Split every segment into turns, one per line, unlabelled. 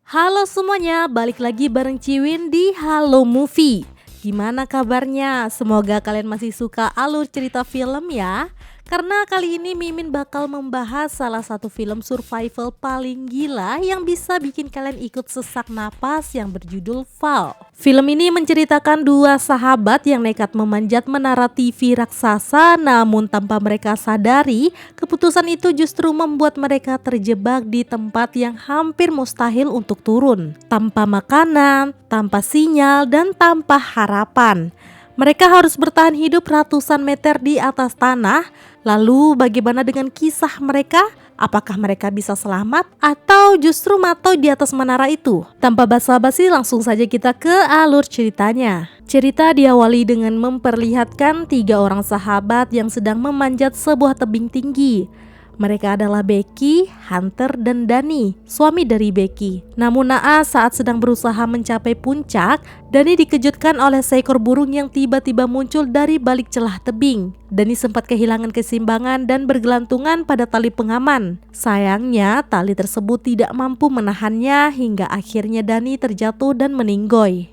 Halo semuanya, balik lagi bareng Ciwin di Halo Movie. Gimana kabarnya? Semoga kalian masih suka alur cerita film ya. Karena kali ini Mimin bakal membahas salah satu film survival paling gila yang bisa bikin kalian ikut sesak napas yang berjudul Fall. Film ini menceritakan dua sahabat yang nekat memanjat menara TV raksasa, namun tanpa mereka sadari, keputusan itu justru membuat mereka terjebak di tempat yang hampir mustahil untuk turun. Tanpa makanan, tanpa sinyal, dan tanpa harapan. Mereka harus bertahan hidup ratusan meter di atas tanah. Lalu bagaimana dengan kisah mereka? Apakah mereka bisa selamat atau justru mati di atas menara itu? Tanpa basa-basi langsung saja kita ke alur ceritanya. Cerita diawali dengan memperlihatkan tiga orang sahabat yang sedang memanjat sebuah tebing tinggi. Mereka adalah Becky, Hunter, dan Dani, suami dari Becky. Namun naas saat sedang berusaha mencapai puncak, Dani dikejutkan oleh seekor burung yang tiba-tiba muncul dari balik celah tebing. Dani sempat kehilangan keseimbangan dan bergelantungan pada tali pengaman. Sayangnya, tali tersebut tidak mampu menahannya hingga akhirnya Dani terjatuh dan meninggoy.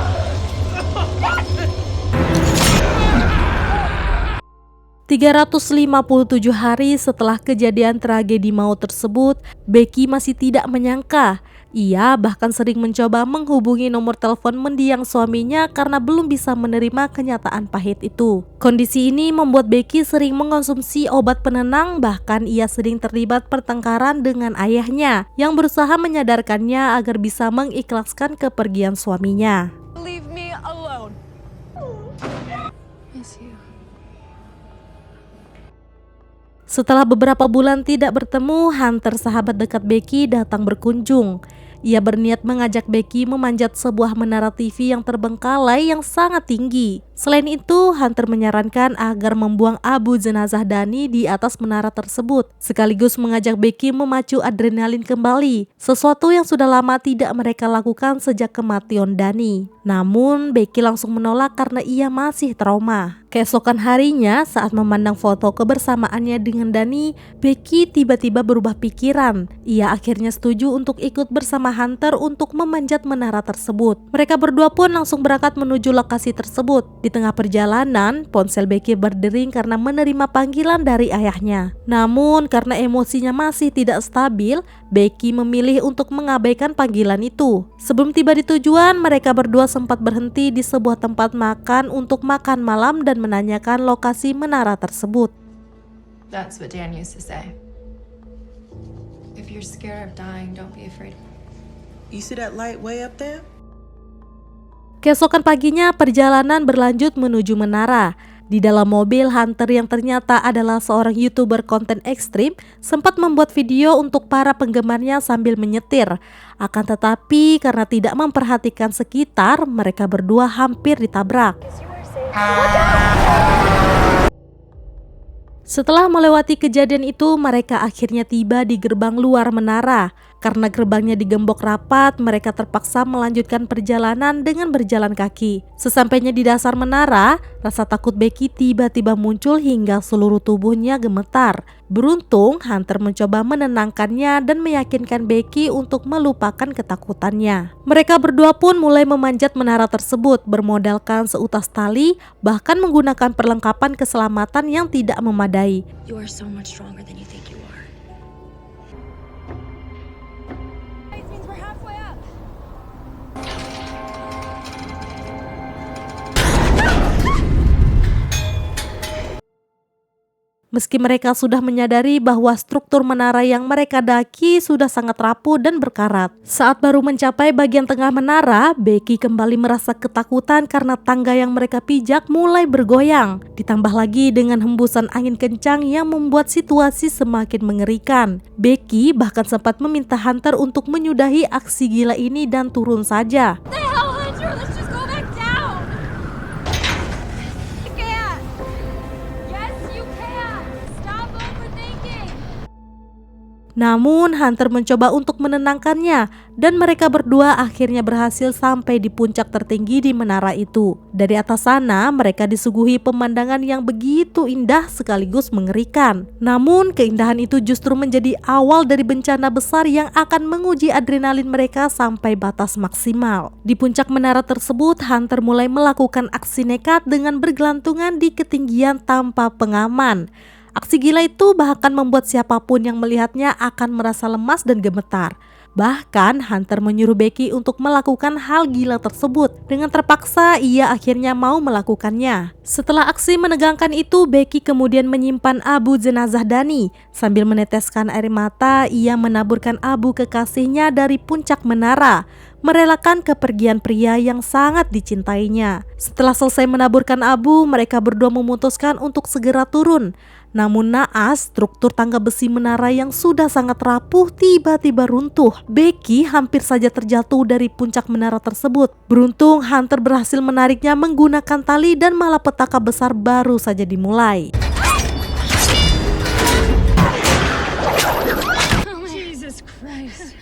357 hari setelah kejadian tragedi maut tersebut, Becky masih tidak menyangka. Ia bahkan sering mencoba menghubungi nomor telepon mendiang suaminya karena belum bisa menerima kenyataan pahit itu. Kondisi ini membuat Becky sering mengkonsumsi obat penenang, bahkan ia sering terlibat pertengkaran dengan ayahnya yang berusaha menyadarkannya agar bisa mengikhlaskan kepergian suaminya.
Leave me alone. Miss you.
Setelah beberapa bulan tidak bertemu, Hunter, sahabat dekat Becky, datang berkunjung. Ia berniat mengajak Becky memanjat sebuah menara TV yang terbengkalai yang sangat tinggi. Selain itu, Hunter menyarankan agar membuang abu jenazah Dani di atas menara tersebut, sekaligus mengajak Becky memacu adrenalin kembali, sesuatu yang sudah lama tidak mereka lakukan sejak kematian Dani. Namun, Becky langsung menolak karena ia masih trauma. Keesokan harinya, saat memandang foto kebersamaannya dengan Dani, Becky tiba-tiba berubah pikiran. Ia akhirnya setuju untuk ikut bersama Hunter untuk memanjat menara tersebut. Mereka berdua pun langsung berangkat menuju lokasi tersebut. Di tengah perjalanan, ponsel Becky berdering karena menerima panggilan dari ayahnya. Namun, karena emosinya masih tidak stabil, Becky memilih untuk mengabaikan panggilan itu. Sebelum tiba di tujuan, mereka berdua sempat berhenti di sebuah tempat makan untuk makan malam dan menanyakan lokasi menara tersebut.
That's what Dan used to say. If you're scared of dying, don't be afraid.
You see that light way up there?
Keesokan paginya, perjalanan berlanjut menuju menara. Di dalam mobil, Hunter yang ternyata adalah seorang YouTuber konten ekstrim sempat membuat video untuk para penggemarnya sambil menyetir. Akan tetapi karena tidak memperhatikan sekitar, mereka berdua hampir ditabrak. Setelah melewati kejadian itu, mereka akhirnya tiba di gerbang luar menara. Karena gerbangnya digembok rapat, mereka terpaksa melanjutkan perjalanan dengan berjalan kaki. Sesampainya di dasar menara, rasa takut Becky tiba-tiba muncul hingga seluruh tubuhnya gemetar. Beruntung, Hunter mencoba menenangkannya dan meyakinkan Becky untuk melupakan ketakutannya. Mereka berdua pun mulai memanjat menara tersebut bermodalkan seutas tali, bahkan menggunakan perlengkapan keselamatan yang tidak memadai.
You are so much stronger than you think you are. It means we're halfway up.
Meski mereka sudah menyadari bahwa struktur menara yang mereka daki sudah sangat rapuh dan berkarat. Saat baru mencapai bagian tengah menara, Becky kembali merasa ketakutan karena tangga yang mereka pijak mulai bergoyang. Ditambah lagi dengan hembusan angin kencang yang membuat situasi semakin mengerikan. Becky bahkan sempat meminta Hunter untuk menyudahi aksi gila ini dan turun saja.
The hell, Hunter? Let's just go back down. You can't. Yes, you can. Stop overthinking.
Namun Hunter mencoba untuk menenangkannya dan mereka berdua akhirnya berhasil sampai di puncak tertinggi di menara itu. Dari atas sana mereka disuguhi pemandangan yang begitu indah sekaligus mengerikan. Namun keindahan itu justru menjadi awal dari bencana besar yang akan menguji adrenalin mereka sampai batas maksimal. Di puncak menara tersebut Hunter mulai melakukan aksi nekat dengan bergelantungan di ketinggian tanpa pengaman. Aksi gila itu bahkan membuat siapapun yang melihatnya akan merasa lemas dan gemetar. Bahkan Hunter menyuruh Becky untuk melakukan hal gila tersebut. Dengan terpaksa ia akhirnya mau melakukannya. Setelah aksi menegangkan itu, Becky kemudian menyimpan abu jenazah Dani. Sambil meneteskan air mata, ia menaburkan abu kekasihnya dari puncak menara, merelakan kepergian pria yang sangat dicintainya. Setelah selesai menaburkan abu, mereka berdua memutuskan untuk segera turun. Namun naas, struktur tangga besi menara yang sudah sangat rapuh tiba-tiba runtuh. Becky hampir saja terjatuh dari puncak menara tersebut. Beruntung Hunter berhasil menariknya menggunakan tali dan malapetaka besar baru saja dimulai.
Jesus Christ.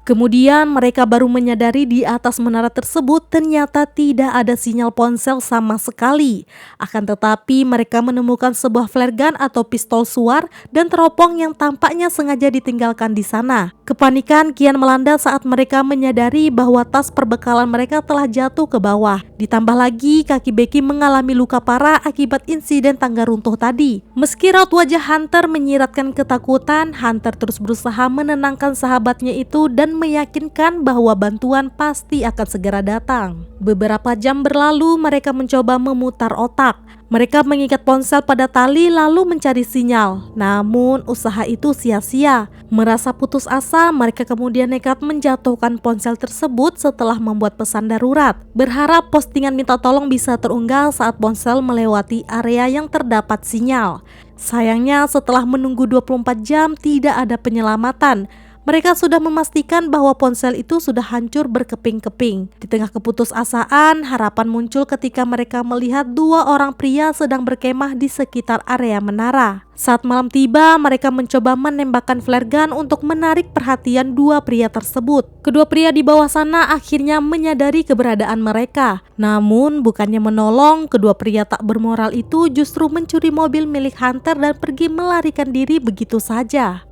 Kemudian mereka baru menyadari di atas menara tersebut ternyata tidak ada sinyal ponsel sama sekali. Akan tetapi mereka menemukan sebuah flare gun atau pistol suar dan teropong yang tampaknya sengaja ditinggalkan di sana. Kepanikan kian melanda saat mereka menyadari bahwa tas perbekalan mereka telah jatuh ke bawah. Ditambah lagi kaki Becky mengalami luka parah akibat insiden tangga runtuh tadi. Meski raut wajah Hunter menyiratkan ketakutan, Hunter terus berusaha menenangkan sahabatnya itu dan meyakinkan bahwa bantuan pasti akan segera datang. Beberapa jam berlalu, mereka mencoba memutar otak. Mereka mengikat ponsel pada tali lalu mencari sinyal. Namun usaha itu sia-sia. Merasa putus asa, mereka kemudian nekat menjatuhkan ponsel tersebut setelah membuat pesan darurat. Berharap postingan minta tolong bisa terunggah saat ponsel melewati area yang terdapat sinyal. Sayangnya setelah menunggu 24 jam tidak ada penyelamatan. Mereka sudah memastikan bahwa ponsel itu sudah hancur berkeping-keping. Di tengah keputusasaan, harapan muncul ketika mereka melihat dua orang pria sedang berkemah di sekitar area menara. Saat malam tiba, mereka mencoba menembakkan flare gun untuk menarik perhatian dua pria tersebut. Kedua pria di bawah sana akhirnya menyadari keberadaan mereka. Namun, bukannya menolong, kedua pria tak bermoral itu justru mencuri mobil milik Hunter dan pergi melarikan diri begitu saja.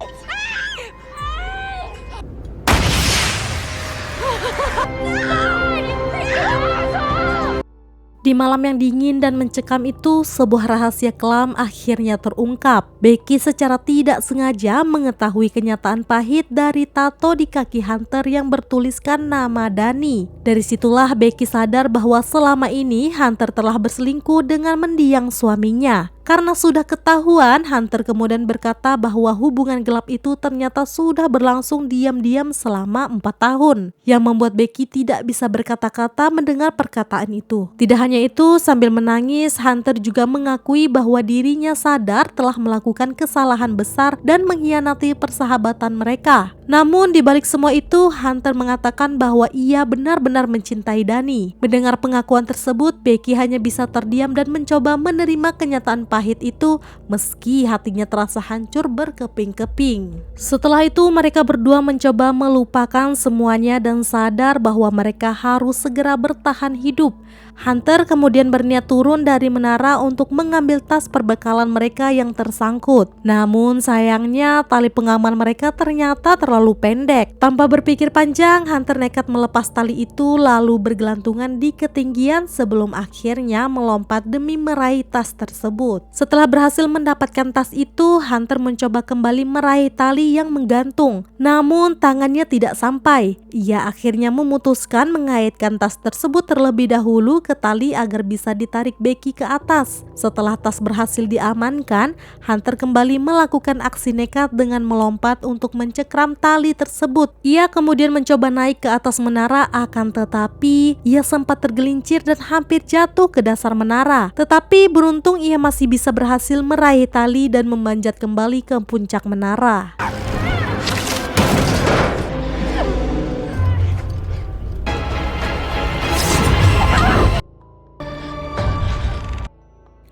Di malam yang dingin dan mencekam itu, sebuah rahasia kelam akhirnya terungkap. Becky secara tidak sengaja mengetahui kenyataan pahit dari tato di kaki Hunter yang bertuliskan nama Dani. Dari situlah Becky sadar bahwa selama ini Hunter telah berselingkuh dengan mendiang suaminya. Karena sudah ketahuan, Hunter kemudian berkata bahwa hubungan gelap itu ternyata sudah berlangsung diam-diam selama 4 tahun. Yang membuat Becky tidak bisa berkata-kata mendengar perkataan itu. Tidak hanya itu, sambil menangis, Hunter juga mengakui bahwa dirinya sadar telah melakukan kesalahan besar dan mengkhianati persahabatan mereka. Namun di balik semua itu, Hunter mengatakan bahwa ia benar-benar mencintai Dani. Mendengar pengakuan tersebut, Becky hanya bisa terdiam dan mencoba menerima kenyataan pahit itu meski hatinya terasa hancur berkeping-keping. Setelah itu mereka berdua mencoba melupakan semuanya dan sadar bahwa mereka harus segera bertahan hidup. Hunter kemudian berniat turun dari menara untuk mengambil tas perbekalan mereka yang tersangkut. Namun sayangnya tali pengaman mereka ternyata terlalu pendek. Tanpa berpikir panjang, Hunter nekat melepas tali itu lalu bergelantungan di ketinggian sebelum akhirnya melompat demi meraih tas tersebut. Setelah berhasil mendapatkan tas itu, Hunter mencoba kembali meraih tali yang menggantung. Namun tangannya tidak sampai. Ia akhirnya memutuskan mengaitkan tas tersebut terlebih dahulu ke tali agar bisa ditarik Becky ke atas. Setelah tas berhasil diamankan, Hunter kembali melakukan aksi nekat dengan melompat untuk mencekram tali tersebut. Ia kemudian mencoba naik ke atas menara, akan tetapi ia sempat tergelincir dan hampir jatuh ke dasar menara. Tetapi beruntung ia masih bisa berhasil meraih tali dan memanjat kembali ke puncak menara.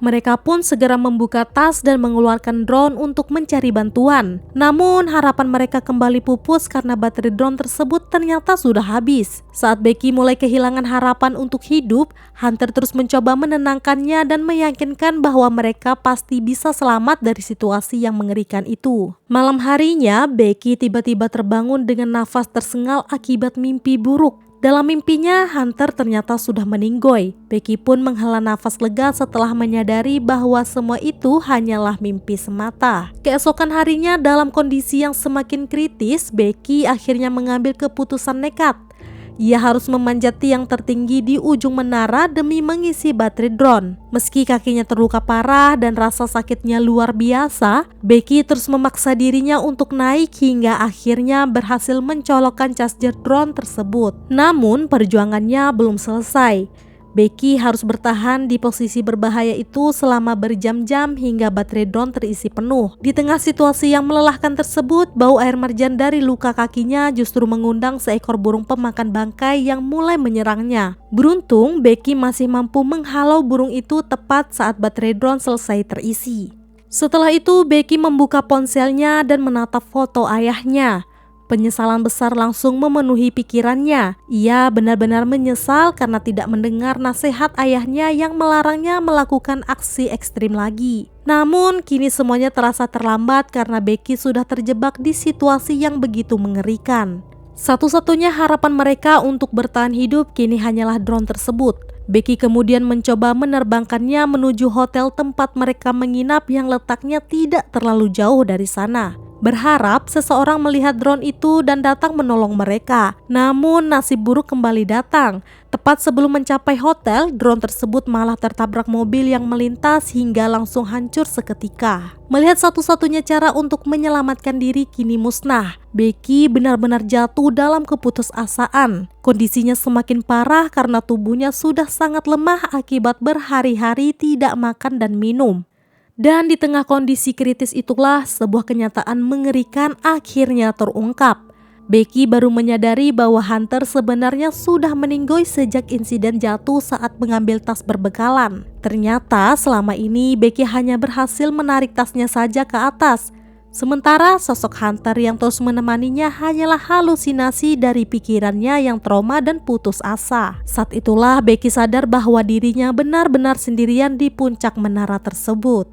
Mereka pun segera membuka tas dan mengeluarkan drone untuk mencari bantuan. Namun harapan mereka kembali pupus karena baterai drone tersebut ternyata sudah habis. Saat Becky mulai kehilangan harapan untuk hidup, Hunter terus mencoba menenangkannya dan meyakinkan bahwa mereka pasti bisa selamat dari situasi yang mengerikan itu. Malam harinya, Becky tiba-tiba terbangun dengan nafas tersengal akibat mimpi buruk. Dalam mimpinya, Hunter ternyata sudah meninggoy. Becky pun menghela nafas lega setelah menyadari bahwa semua itu hanyalah mimpi semata. Keesokan harinya, dalam kondisi yang semakin kritis, Becky akhirnya mengambil keputusan nekat. Ia harus memanjat tiang tertinggi di ujung menara demi mengisi baterai drone. Meski kakinya terluka parah dan rasa sakitnya luar biasa, Becky terus memaksa dirinya untuk naik hingga akhirnya berhasil mencolokkan charger drone tersebut. Namun perjuangannya belum selesai. Becky harus bertahan di posisi berbahaya itu selama berjam-jam hingga baterai drone terisi penuh. Di tengah situasi yang melelahkan tersebut, bau air marjan dari luka kakinya justru mengundang seekor burung pemakan bangkai yang mulai menyerangnya. Beruntung, Becky masih mampu menghalau burung itu tepat saat baterai drone selesai terisi. Setelah itu, Becky membuka ponselnya dan menatap foto ayahnya. Penyesalan besar langsung memenuhi pikirannya. Ia benar-benar menyesal karena tidak mendengar nasihat ayahnya yang melarangnya melakukan aksi ekstrim lagi. Namun kini semuanya terasa terlambat karena Becky sudah terjebak di situasi yang begitu mengerikan. Satu-satunya harapan mereka untuk bertahan hidup kini hanyalah drone tersebut. Becky kemudian mencoba menerbangkannya menuju hotel tempat mereka menginap yang letaknya tidak terlalu jauh dari sana. Berharap seseorang melihat drone itu dan datang menolong mereka. Namun nasib buruk kembali datang. Tepat sebelum mencapai hotel, drone tersebut malah tertabrak mobil yang melintas hingga langsung hancur seketika. Melihat satu-satunya cara untuk menyelamatkan diri kini musnah, Becky benar-benar jatuh dalam keputusasaan. Kondisinya semakin parah karena tubuhnya sudah sangat lemah akibat berhari-hari tidak makan dan minum. Dan di tengah kondisi kritis itulah sebuah kenyataan mengerikan akhirnya terungkap. Becky baru menyadari bahwa Hunter sebenarnya sudah meninggoy sejak insiden jatuh saat mengambil tas berbekalan. Ternyata selama ini Becky hanya berhasil menarik tasnya saja ke atas. Sementara sosok Hunter yang terus menemaninya hanyalah halusinasi dari pikirannya yang trauma dan putus asa. Saat itulah Becky sadar bahwa dirinya benar-benar sendirian di puncak menara tersebut.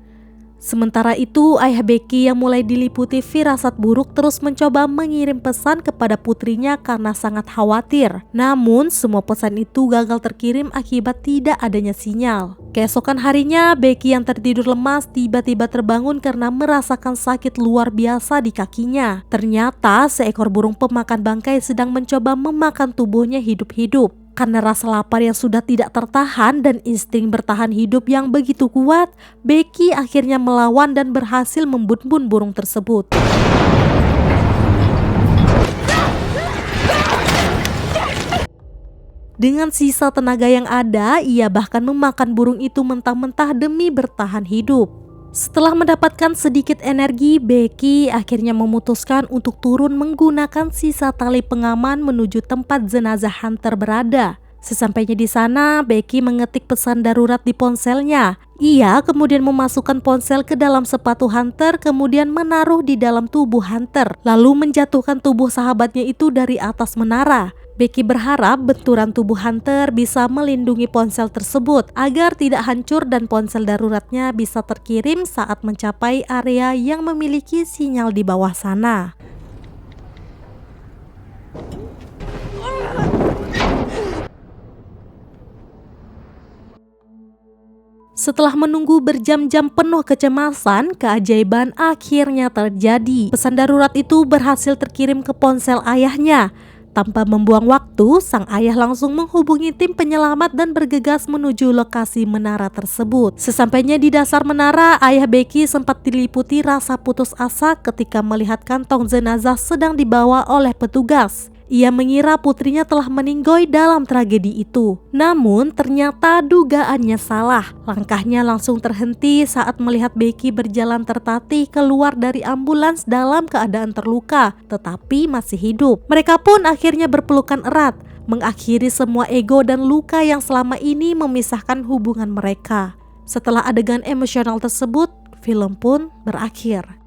Sementara itu, ayah Becky yang mulai diliputi firasat buruk terus mencoba mengirim pesan kepada putrinya karena sangat khawatir. Namun, semua pesan itu gagal terkirim akibat tidak adanya sinyal. Keesokan harinya, Becky yang tertidur lemas tiba-tiba terbangun karena merasakan sakit luar biasa di kakinya. Ternyata, seekor burung pemakan bangkai sedang mencoba memakan tubuhnya hidup-hidup. Karena rasa lapar yang sudah tidak tertahan dan insting bertahan hidup yang begitu kuat, Becky akhirnya melawan dan berhasil membunuh burung tersebut. Dengan sisa tenaga yang ada, ia bahkan memakan burung itu mentah-mentah demi bertahan hidup. Setelah mendapatkan sedikit energi, Becky akhirnya memutuskan untuk turun menggunakan sisa tali pengaman menuju tempat jenazah Hunter berada. Sesampainya di sana, Becky mengetik pesan darurat di ponselnya. Ia kemudian memasukkan ponsel ke dalam sepatu Hunter, kemudian menaruh di dalam tubuh Hunter, lalu menjatuhkan tubuh sahabatnya itu dari atas menara. Becky berharap benturan tubuh Hunter bisa melindungi ponsel tersebut agar tidak hancur dan ponsel daruratnya bisa terkirim saat mencapai area yang memiliki sinyal di bawah sana. Setelah menunggu berjam-jam penuh kecemasan, keajaiban akhirnya terjadi. Pesan darurat itu berhasil terkirim ke ponsel ayahnya. Tanpa membuang waktu, sang ayah langsung menghubungi tim penyelamat dan bergegas menuju lokasi menara tersebut. Sesampainya di dasar menara, ayah Becky sempat diliputi rasa putus asa ketika melihat kantong jenazah sedang dibawa oleh petugas. Ia mengira putrinya telah meninggoy dalam tragedi itu. Namun ternyata dugaannya salah. Langkahnya langsung terhenti saat melihat Becky berjalan tertatih keluar dari ambulans dalam keadaan terluka, tetapi masih hidup. Mereka pun akhirnya berpelukan erat, mengakhiri semua ego dan luka yang selama ini memisahkan hubungan mereka. Setelah adegan emosional tersebut, film pun berakhir.